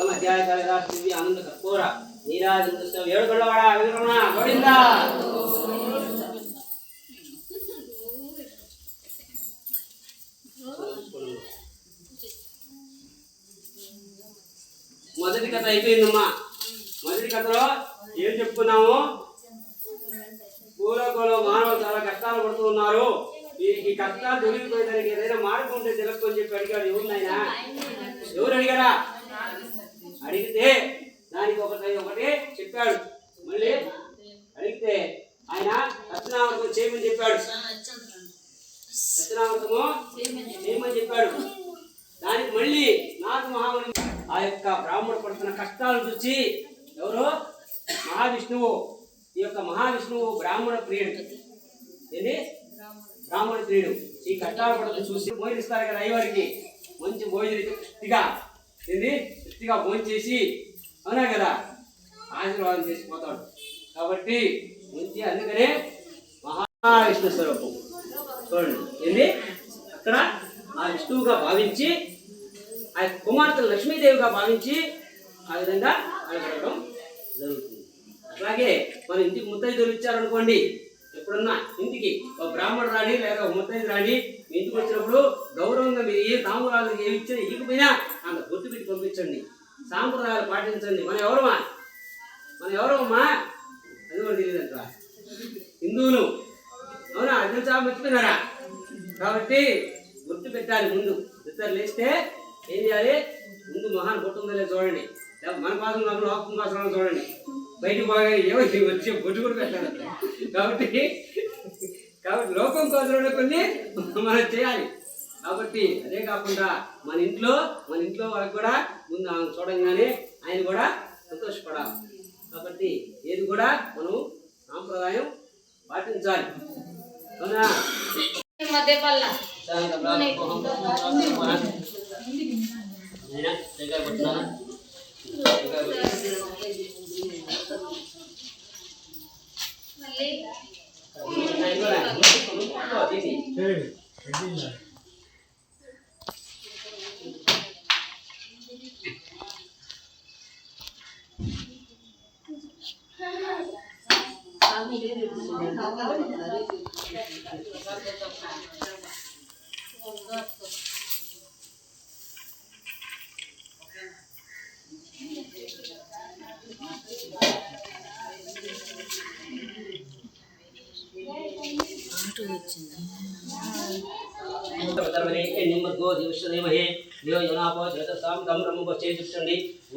ఆనంద కర్పూర నీరాజన ఏడుకొండవాడ వెంకటరమణ గోవింద. మొదటి కథ అయిపోయిందమ్మా. మొదటి కథలో ఏం చెప్పుకున్నాము? భూలోకంలో మానవులు చాలా కష్టాలు పడుతూ ఉన్నారు. ఈ కష్టాలు దొరికిపోయేదానికి ఏదైనా మార్గం ఉంటే తెలుసుకొని చెప్పి అడిగాడు. ఎవరినైనా ఎవరు అడిగారా? అడిగితే దానికి ఒకటి చెప్పాడు. మళ్ళీ అడిగితే ఆయన సత్యనామృతం చేయమని చెప్పాడు. సత్యనామృతము చేయమని చెప్పాడు. దానికి మళ్ళీ నారద మహాముని ఆ యొక్క బ్రాహ్మణుడు పడుతున్న కష్టాలు చూసి, ఎవరు? మహావిష్ణువు. ఈ యొక్క మహావిష్ణువు బ్రాహ్మణ ప్రియుడు. ఏంటి? బ్రాహ్మణ ప్రియుడు. ఈ కష్టాలు పడుతూ చూసి భోజనం ఇస్తారు కదా అయ్యవారికి. మంచి భోజనం తృప్తిగా భోజనం చేసి, అవునా కదా, ఆశీర్వాదం చేసిపోతాడు. కాబట్టి మంచి, అందుకనే మహావిష్ణు స్వరూపం చూడండి. ఏంటి? అక్కడ ఆ విష్ణువుగా భావించి, ఆ కుమార్తె లక్ష్మీదేవిగా భావించి ఆ విధంగా అడగడం జరుగుతుంది. అలాగే మన ఇంటికి ముత్తైదులు ఇచ్చారనుకోండి, ఎప్పుడన్నా ఇంటికి ఒక బ్రాహ్మణుడు రాని లేదా ఒక ముత్తైదు రాని మీ ఇంటికి వచ్చినప్పుడు గౌరవంగా మీరు ఏ తాంబూలాలు ఏమి ఇచ్చినా ఇకపోయినా అంత బొట్టు పెట్టి పంపించండి. సాంప్రదాయాలు పాటించండి. మనం ఎవరమ్మా? అది కూడా తెలియదంట. హిందువులు, అవునా? అది చాలా మర్చిపోయినారా? కాబట్టి గుర్తు పెట్టాలి. ముందు నిద్ర లేస్తే ఏం చేయాలి? ముందు మొహాన్ని బొట్టు ఉందో లేదు చూడండి. మన కోసం కాకుండా లోకం కోసం చూడండి. బయటికి బాగా ఏమో వచ్చే బొట్టు కూడా పెట్టాలి. కాబట్టి లోకం కోసం కొన్ని మనం చేయాలి. కాబట్టి అదే కాకుండా మన ఇంట్లో వాళ్ళకి కూడా ముందు ఆయన చూడంగానే ఆయన కూడా సంతోషపడాలి. కాబట్టి ఏది కూడా మనం సాంప్రదాయం పాటించాలి. అవునా?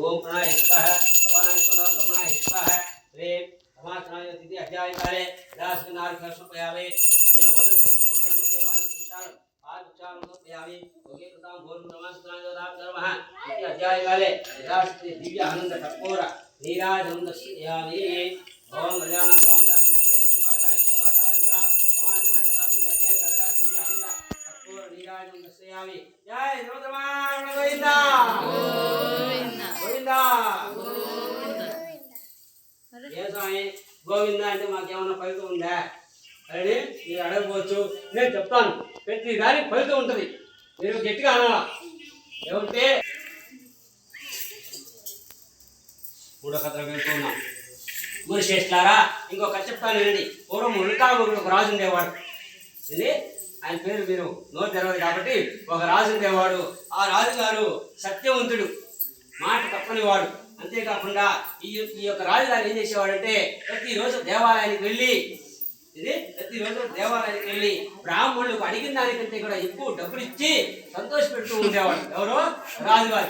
ఓం ప్రణాయ స్వాహ అపానాయ స్వాహ బ్రహ్మణాయ స్వాహ శ్రీం సమాసనాయ తిథి అధ్యాయకాలే రాసనార్ కర్షపయావే అధ్యాయ భోజన మధ్య మధ్యవాన సంచారం ఆచారం ఉపయామి ఓకే కృతం భోజన సమాసనాయ దాత ధర్మః తిథి అధ్యాయకాలే రాసతి దివ్య ఆనంద కర్పూర నీరాజనం దర్శయామి. ఓం గజానన స్వామి నివాసాయ నివాసాయ సమాసనాయ దాత అధ్యాయకాలే రాసతి దివ్య ఆనంద కర్పూర నీరాజనం దర్శయామి. జై శ్రీరమణ గోవింద గోవింద అంటే మాకేమన్నా ఫలితం ఉందా అని మీరు అడగవచ్చు. నేను చెప్తాను. ప్రతి దానికి ఫలితం ఉంటుంది. మీరు గట్టిగా అనాలా. ఏమంటే మూడో కథలు వెళ్తున్నాం. మునిశ్రేష్ఠారా, ఇంకో కథ చెప్తాను వినండి. పూర్వం ఉల్కాముఖుడు ఒక రాజు ఉండేవాడు. ఇది ఆయన పేరు మీరు నోరు తెరవదు కాబట్టి ఒక రాజు ఉండేవాడు. ఆ రాజుగారు సత్యవంతుడు, మాట తప్పనివాడు. అంతేకాకుండా ఈ యొక్క రాజుగారు ఏం చేసేవాడంటే ప్రతిరోజు దేవాలయానికి వెళ్ళి బ్రాహ్మణులకు అడిగిన దానికంటే కూడా ఎక్కువ డబ్బులు ఇచ్చి సంతోష పెడుతూ ఉండేవాడు. ఎవరో? రాజుగారు.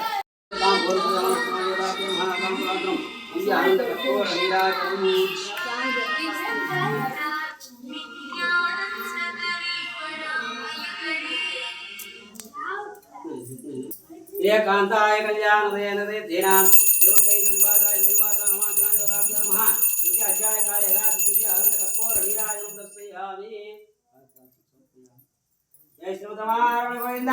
ఏకాంతాయ కళ్యాణదయనదే దీనాం దేవకైక నివాసాయ నిర్వాసాయ నమాసనాయ దాత ధర్మః తిథి అధ్యాయకాలే రాసతి దివ్య ఆనంద కర్పూర నీరాజనం దర్శయామి. జై శ్రీరమణ గోవింద.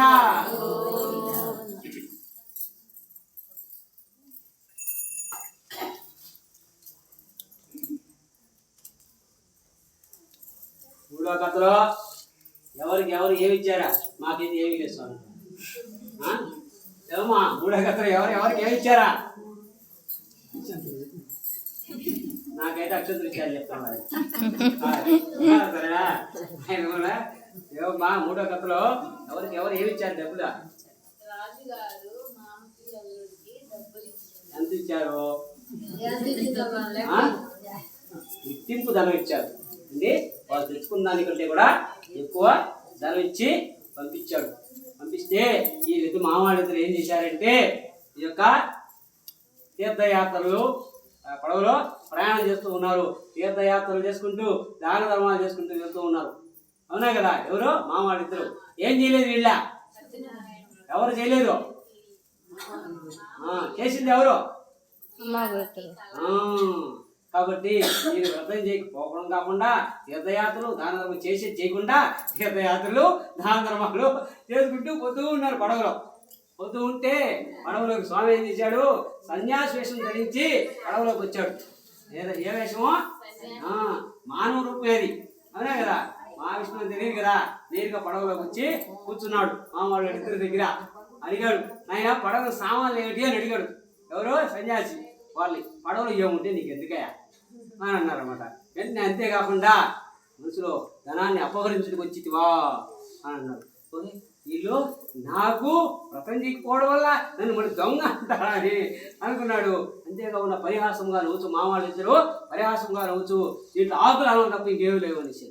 మూడో కథలో ఎవరు ఏమి ఇచ్చారా? మాకేది ఏమి లేదు స్వామి. ఏమమ్మా మూడో కథలో ఎవరికి ఏమి ఇచ్చారా? నాకైతే అక్షంతలు ఇచ్చారు చెప్తాను సరేనా. ఆయన కూడా ఏమమ్మా మూడో కథలో ఎవరికి ఎవరు ఏమి ఇచ్చారు డబ్బులు? ఎంత ఇచ్చారు? గుర్తింపు ధనం ఇచ్చారు అండి. వాళ్ళు తెచ్చుకున్న దానికంటే కూడా ఎక్కువ ధనం ఇచ్చి పంపించాడు. పంపిస్తే ఈ రెండు మామాడిద్దరు ఏం చేశారంటే ఈ యొక్క తీర్థయాత్రలు పడవలో ప్రయాణం చేస్తూ ఉన్నారు. తీర్థయాత్రలు చేసుకుంటూ దాన ధర్మాలు చేసుకుంటూ వెళ్తూ ఉన్నారు. అవునా కదా? ఎవరు? మామాడిద్దరు. ఏం చేయలేదు వీళ్ళ? ఎవరు చేయలేదు. చేసింది ఎవరు? కాబట్టి మీరు వ్రతం చేయకపోవడం కాకుండా తీర్థయాత్రలు దాన ధర్మం చేయకుండా తీర్థయాత్రలు దాన ధర్మాలు చేసుకుంటూ పోతూ ఉన్నారు పడవలో. పోతూ ఉంటే పడవలోకి స్వామి ఏం చేశాడు? సన్యాసి వేషం ధరించి పడవలోకి వచ్చాడు. ఏ వేషమో? మానవ రూపమే అది. అవునా కదా? మహావిష్ణువు తెలియదు కదా. నేరుగా పడవలోకి వచ్చి కూర్చున్నాడు. మామూలు ఇద్దరి దగ్గర అడిగాడు, ఆయన పడవ సామాన్లు ఏమిటి అని అడిగాడు. ఎవరో సన్యాసి. వాళ్ళు పడవలో ఏముంటే నీకు ఎందుకయ్యా అని అన్నారన్నమాట. వెంటనే అంతేకాకుండా మనసులో ధనాన్ని అపహరించుకు వచ్చివా అని అన్నారు. వీళ్ళు నాకు వ్రతం చేయకపోవడం వల్ల నన్ను మరి దొంగ అంటారని అనుకున్నాడు. అంతేకాకుండా పరిహాసంగా నవ్వుచు, మామూలు ఇద్దరు పరిహాసంగా నవ్వుచు దీంట్లో ఆకులు అనడం తప్ప ఇంకేమీ లేవు అనేసి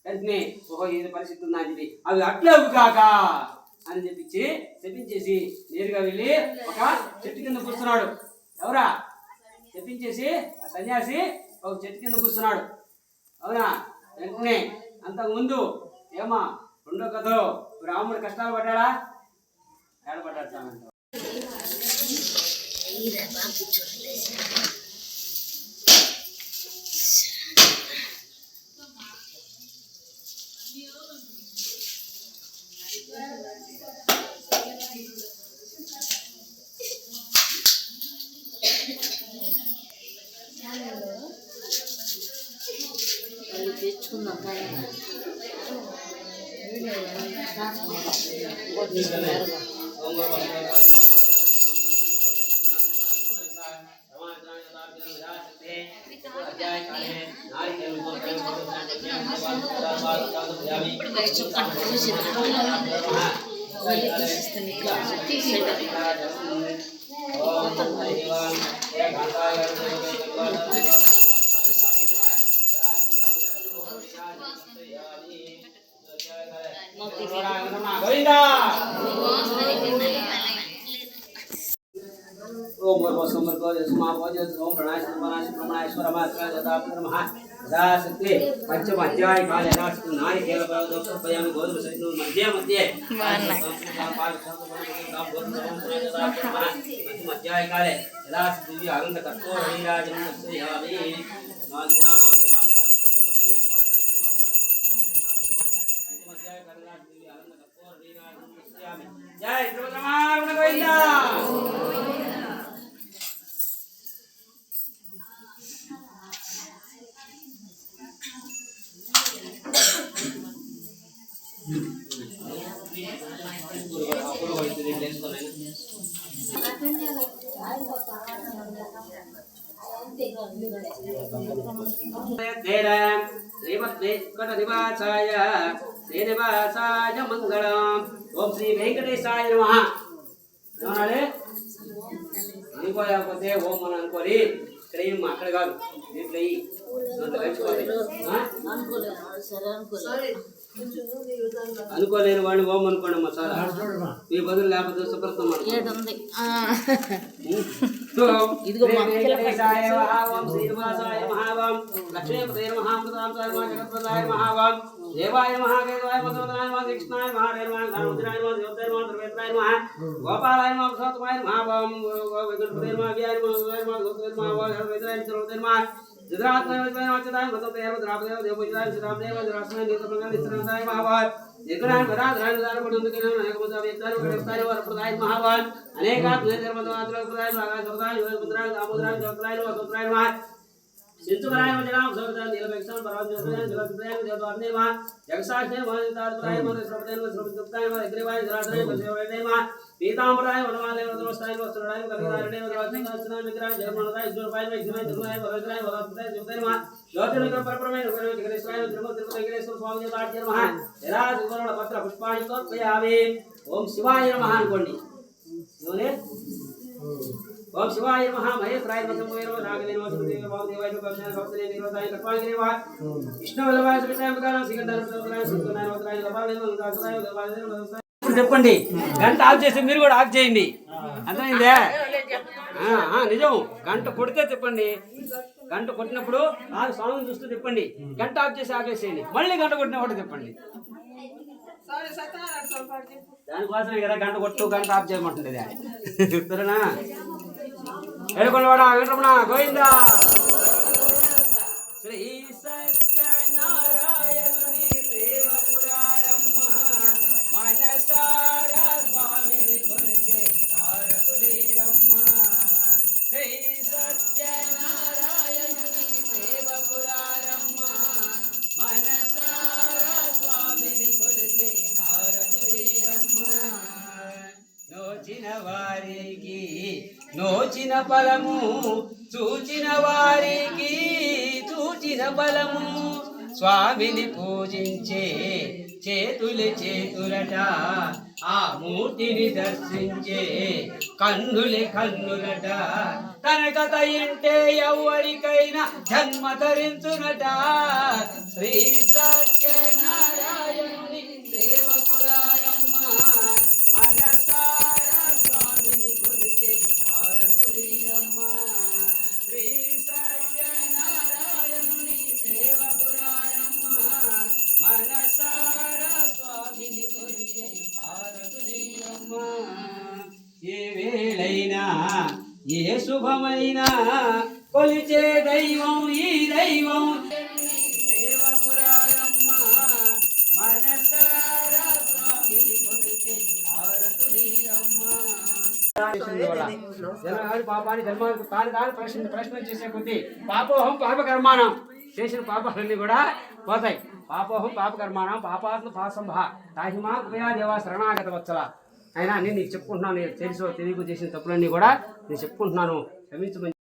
వెంటనే ఓహో ఏది పరిస్థితి ఉందా అని చెప్పి అవి అట్లేవు కాక అని చెప్పించేసి నేరుగా వెళ్ళి ఒక చెట్టు కింద కూర్చున్నాడు. ఎవరా? చెప్పించేసి ఆ సన్యాసి ఒక చెట్టు కింద కూర్చున్నాడు. అవునా? వెంటనే అంతకుముందు ఏమా రెండో కథలో రాముడు కష్టాలు పడ్డాడా? ఏడపడ్డాడు సామంత. ओम भूर्भुवस्सुः ओम शक्ति पंचमध्याय काल नारिकेल गोधूम सहित मध्य मध्य पंचमध्याय काले यदा दिव्य अनंत कर्पूर नीराजनं जय श्रीराम गोविंदा। श्रीनिवासाय मंगलम। ओम श्री वेंकटेशाय नमः। అనుకోలేకపోతే ఓం అని అనుకోని ఇక్కడ అక్కడ కాదు దీంట్లో అనుకోలేని వాడిని ఓం అనుకోండి అమ్మా సార్. మీ బదులు లేకపోతే సుప్రతం లక్ష్మీపతే మహామృతాంసాయ జగత్ప్రదాయ మహావాం దేవాయ మహాకేతవాయ మధురాయ కృష్ణాయ మహాదేవాయ ధర్మోదరాయ దేవతాయ ధర్మేంద్రాయ మహా గోపాలాయ మహాసత్వాయ మహావాం వెంకటపతే మహావ్యాయ మహాగోపాయ మహావాయ హరిద్రాయ సర్వోదయ మహా जिद्रात्मय वचनाय मतोपय द्रावदेव देवपूजनाय श्रीरामदेव द्रासनाय नित्यप्रज्ञान नित्यनाय महावाय एकनाय पराधराय दान पडुंदकिन अनेकमत व्यक्ताय व्यक्ताय वरप्रदाय महावाय अनेकात्मय धर्मदात्र प्रदाय भागाय सर्वदाय योगपुत्राय दामोदराय जगत्राय वसुत्राय महा सिंचुराय वचनाम सर्वदा नीलपेक्षण परमज्योतिर्य जगत्त्रय देवतार्ने महा जगसाक्षे महानितात्राय मन श्रवदेव श्रवदुक्ताय मन अग्रेवाय जरात्राय वसेवदेव महा పీతాంబరాయ వనమాలయ వదనవస్తాయ వస్త్రరాయ కలిగారణే వదనవస్తాయ విగ్రహాయ జగన్మోహనాయ విష్ణుపాయ వైద్యమాయ దుర్గాయ వరదరాయ వరదరాయ జ్యోతిర్మా జ్యోతిర్మయ పరపరమైన వెంకటేశ్వరాయ తిరుమల వెంకటేశ్వర స్వామి దేవతాయ నమః ఎలా సువర్ణ పత్ర పుష్పాణి తోత్పయామి. ఓం శివాయ నమః అనుకోండి. ఓం శివాయ నమః మహేశ్వరాయ నమః నాగలే నమః సుదేవ వామదేవాయ నమః భక్తలే నిరోధాయ కట్వాయ నమః విష్ణువల్లభాయ శ్రీకాంతకారం శ్రీకంఠాయ సుందరాయ వదరాయ లభాయ నమః దాసరాయ చెప్పండి. గంట ఆఫ్ చేసి మీరు కూడా ఆఫ్ చేయండి. అర్థమైందే? నిజం. గంట కొడితే చెప్పండి. గంట కొట్టినప్పుడు ఆ స్వామిని చూస్తూ చెప్పండి. గంట ఆఫ్ చేసి ఆఫ్ చేసేయండి. మళ్ళీ గంట కొట్టినప్పుడు చెప్పండి. దానికోసమే కదా గంట కొట్టు గంట ఆఫ్ చేయమంటుంది. సరేనా? ఏడుకొండవాడ వెంకటరమణ గోవిందా. శ్రీ సత్యనారాయణుని సేవపురారమ్మ మనసారా స్వామిని కొలిచే హారతులీరమ్మ. శ్రీ సత్యనారాయణుని సేవపురారమ్మ మనసారా స్వామిని కొలిచే హారతులీరమ్మ. నోచిన వారికి నోచిన ఫలము, చూచిన వారికి చూచిన ఫలము. స్వామిని పూజించే చేతులు చేతులట, ఆ మూర్తిని దర్శించే కన్నులే కన్నులట. తన కథ ఇంటే ఎవరికైనా జన్మ ధరించునట. శ్రీ సత్యనారాయణుని సేవకురాలమ్మ మనసారా స్వామిని కొలిచే హారతులీరమ్మ. శ్రీ సత్యనారాయణుని సేవకురాలమ్మ మనసారా స్వామిని కొలిచే హారతులీరమ్మ. ఏ వేళైనా ఏ శుభమైనా కొలిచే దైవం ఈ దైవం. సేవకురాలమ్మ మనసారా స్వామిని కొలిచే హారతులీరమ్మ. పాపాన్ని జన్మాలకు తాను ప్రశ్న చేసే కొద్దీ పాపోహం పాపకర్మాణం చేసిన పాపాలన్నీ కూడా పోతాయి. పాపోహం పాపకర్మాణం పాపాత్మ పాసంభ తాహిమా కృపయా దేవా శరణాగత వత్సల. అయినా నేను నీకు చెప్పుకుంటున్నాను. నేను తెలుసో తెలియకు చేసిన తప్పులన్నీ కూడా నేను చెప్పుకుంటున్నాను. క్షమించమని.